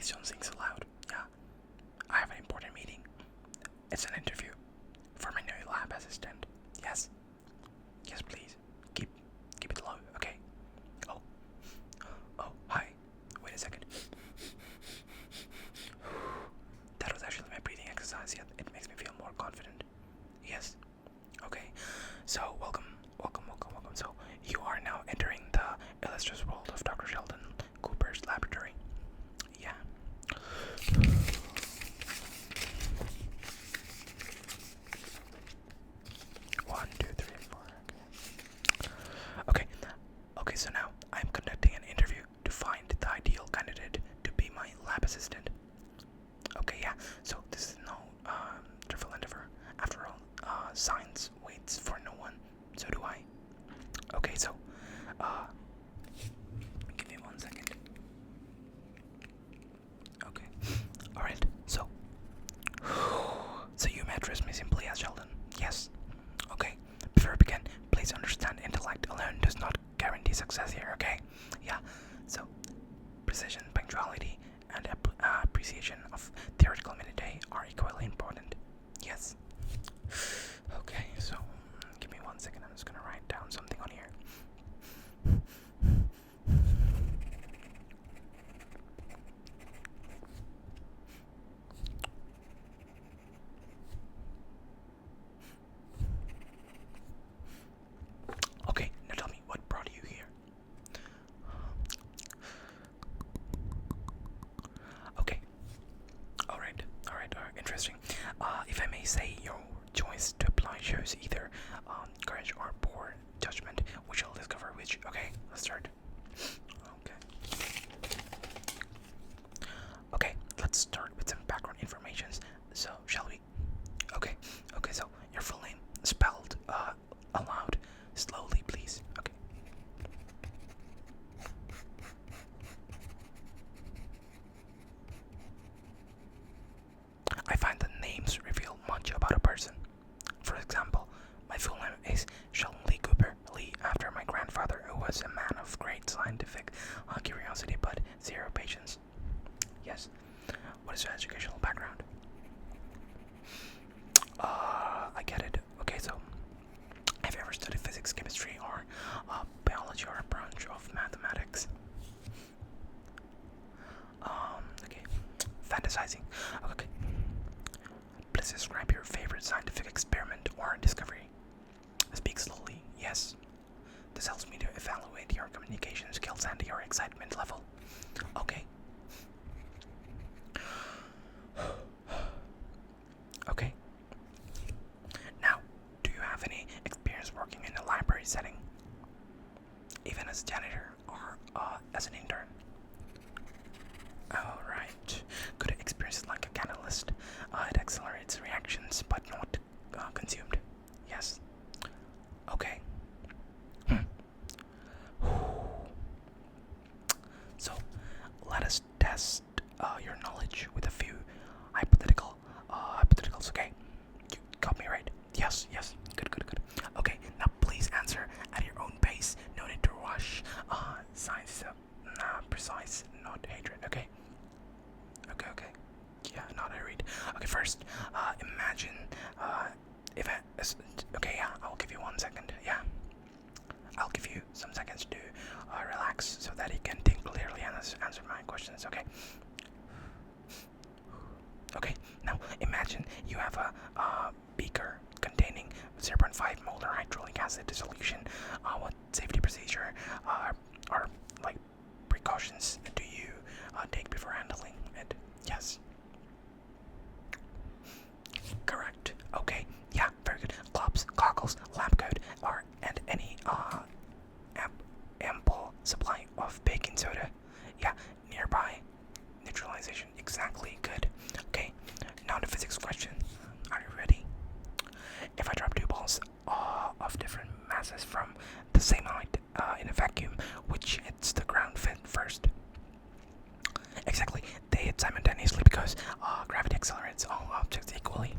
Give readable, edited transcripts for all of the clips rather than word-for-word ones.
Please don't sing so loud. Yeah, I have an important meeting. It's an interview for my new lab assistant. Yes. Yes, please. Keep it low. Okay. Oh, hi. Wait a second. That was actually my breathing exercise. Yeah, it makes me feel more confident. Yes. Okay. So, welcome. So, you are now entering the illustrious world of Dr. Sheldon Cooper's laboratory. Yeah. One, two, three, four. Okay. Okay, so now I'm conducting an interview to find the ideal candidate to be my lab assistant. Okay, yeah. So this is no trivial endeavor. After all, science waits for no one. So do I. Okay, so give me 1 second. Okay. Alright, so you may address me simply as Sheldon. Yes. Okay. Before we begin, please understand intellect alone does not guarantee success here, okay? Yeah. So precision, punctuality, and appreciation of theoretical minutiae are equally important. Yes. Okay, so give me 1 second. I'm just gonna write down something on here. Okay, now tell me what brought you here. Okay. Alright, interesting. If I may say, your choice to apply shows either courage or poor judgment. We shall discover which. Okay, let's start. Okay, let's start with some background information. So, shall we? Okay, so your full name spelled aloud, slowly, please. Okay. I find that names reveal much about a person. For example, my full name is Sheldon Lee Cooper, Lee after my grandfather, who was a man of great scientific curiosity but zero patience. Yes. What is your educational background? I get it. Okay, so have you ever studied physics, chemistry, or biology, or a branch of mathematics? Okay. Fantasizing. Okay. Please describe your favorite scientific experiment or discovery. Speak slowly. Yes. This helps me to evaluate your communication skills and your excitement level. Okay. Okay. Now, do you have any experience working in a library setting? Even as a janitor or as an intern? Alright. Good experience like a catalyst. It accelerates reactions but not consumed. Yes. Okay. So, let us test your knowledge with a few hypotheticals. Okay. You got me right? Yes. Good. Okay, now please answer at your own pace. No need to rush. Science precise, not hatred. Okay. Yeah, not hurried. Okay, first, imagine if I. Okay, yeah, I'll give you 1 second. Yeah. I'll give you some seconds to relax so that you can think clearly and answer my questions, okay? Okay, now imagine you have a beaker containing 0.5 molar hydrochloric acid dissolution. What safety procedure or like precautions do you take before handling it? Yes. Correct. Okay. Yeah, very good. Gloves, goggles, lab coat, and any ample supply of baking soda. Yeah, nearby. Neutralization. Exactly. Good. Okay. Now the physics question. Are you ready? If I drop two balls of different masses from the same height in a vacuum, which hits the ground first? Exactly. They hit simultaneously because gravity accelerates all objects equally.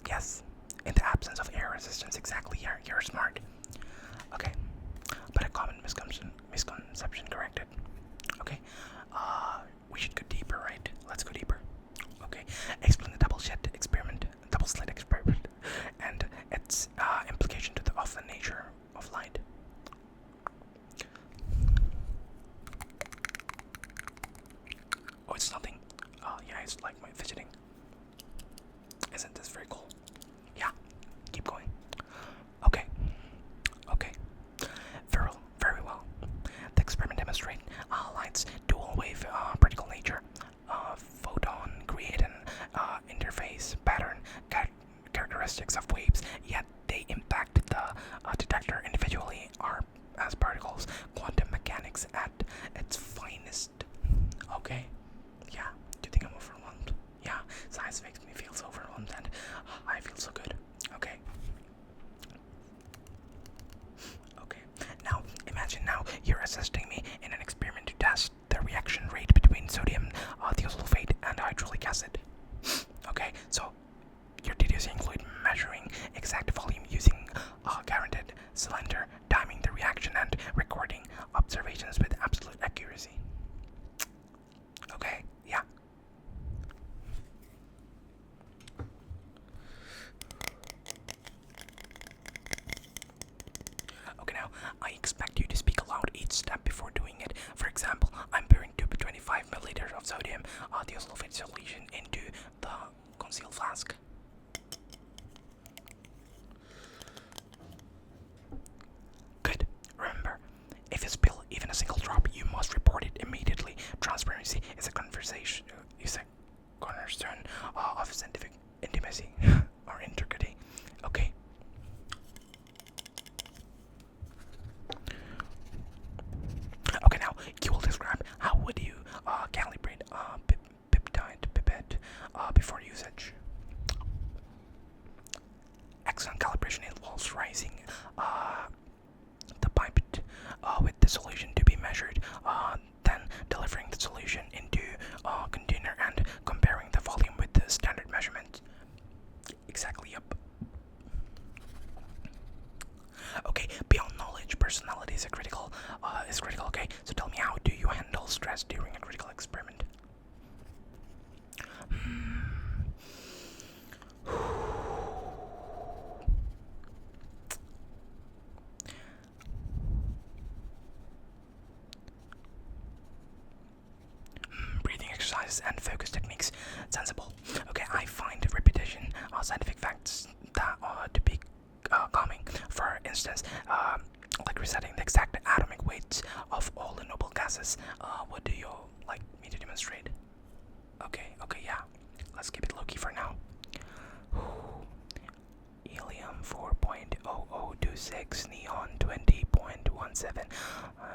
Yes. In the absence of air resistance. Exactly. You're smart. Okay. But a common misconception corrected. Okay. We should continue particles, quantum mechanics at its finest. Okay? Yeah, do you think I'm overwhelmed? Yeah, science makes me feel so overwhelmed and I feel so good. Okay. Okay, now imagine now you're assisting me in an experiment to test the reaction rate between sodium thiosulfate and hydrochloric acid. Okay, so your duties include measuring exact volume using a guaranteed cylinder, timing the reaction, and recording observations with absolute accuracy. Okay, yeah. Okay, now I expect you to speak aloud each step before doing it. For example, I'm pouring 25 milliliters of sodium thiosulfate solution into the concealed flask. Good. Remember, if you spill even a single drop, you must report it immediately. Transparency is a cornerstone of scientific intimacy or integrity. Okay. Okay, now you will describe how would you calibrate a peptide pipette before usage. Excellent calibration involves raising the pipette with the solution to be measured, then delivering the solution into a container and comparing the volume with the standard measurement. Exactly, yep. Okay, beyond knowledge, personality is critical. Okay, so tell me, how do you handle stress during a critical experiment? Breathing exercises and focus techniques sensible. Okay, I find repetition scientific facts that to be calming. For instance, like resetting the exact atomic weights of all the noble gases. What do you like me to demonstrate? Okay, yeah. Let's keep it low key for now. Helium 4.0026, neon 20.17,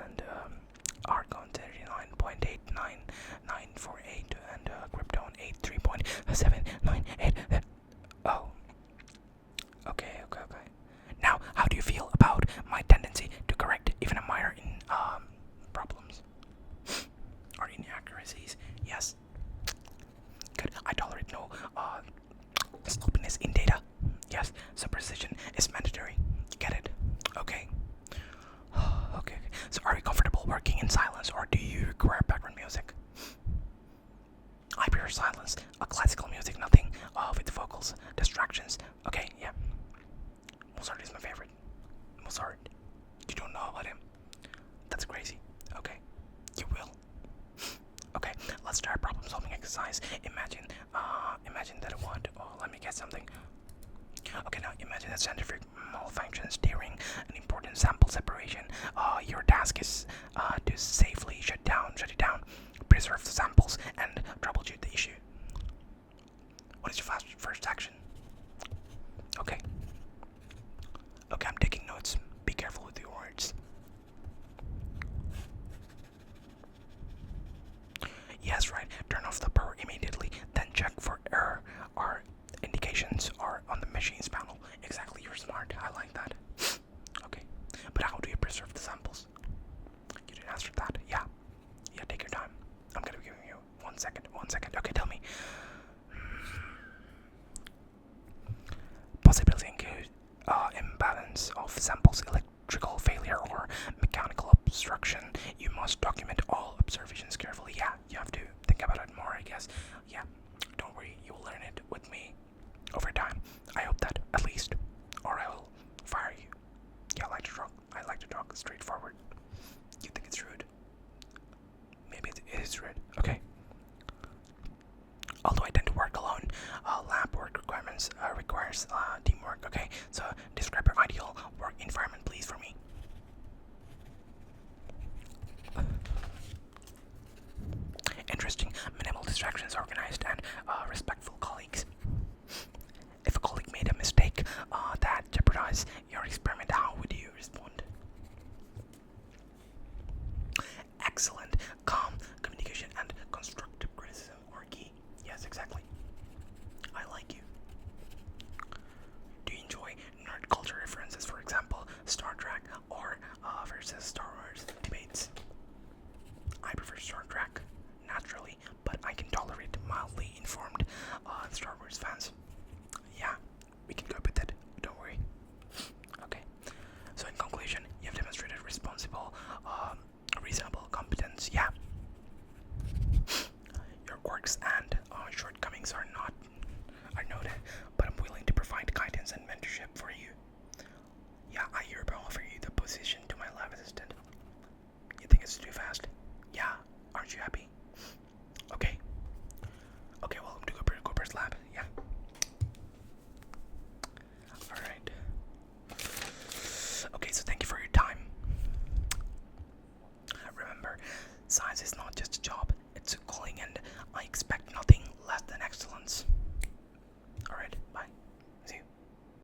and argon 39.89948, and krypton 83.798. Oh. Okay. Now, how do you feel about my tendency to correct even a minor in problems or inaccuracies? Yes. Good. I tolerate no sloppiness in data. Yes. So precision is mandatory. Get it? Okay. Okay. So are you comfortable working in silence, or do you require background music? I prefer silence. Classical music, nothing with vocals, distractions. Okay, yeah. Mozart is my favorite. Mozart. You don't know about him? That's crazy. Okay. You will. Okay, let's start problem solving exercise. Imagine that what? Oh, let me get something. Okay, now imagine that centrifuge malfunctions during an important sample separation. Your task is to safely shut it down, preserve the samples, and troubleshoot the issue. What is your first action? Okay, I'm taking notes. Be careful with your words. Yes, right. Turn off the power immediately, then check for error or indications are on the machine's panel. Exactly, you're smart. I like that. Okay, but how do you preserve the samples? You didn't answer that. Yeah, take your time. I'm gonna be giving you 1 second. Okay, tell me. Possibility include imbalance of samples, electrical failure, or mechanical obstruction. You must document all observations carefully. Yeah, you have to think about it more, I guess. Yeah, don't worry, you will learn it with me over time. I hope that, at least, or I will fire you. Yeah, I like to talk straightforward. You think it's rude? Maybe it is rude. Okay. Although I tend to work alone, lab work requirements requires teamwork. Okay, so describe your ideal work environment, please, for me. Interesting, minimal distractions, organized, and respectful colleagues. If a colleague made a mistake that jeopardized your experiment, how would you respond? versus Star Wars debates. I prefer Star Trek, naturally, but I can tolerate mildly informed Star Wars fans. Yeah, we can go with it. Don't worry. Okay. So in conclusion, you have demonstrated responsible, reasonable competence. Yeah. Your quirks and shortcomings are noted, but I'm willing to provide guidance and mentorship for you. Yeah, I hereby offer you the position to my lab assistant. You think it's too fast? Yeah. Aren't you happy?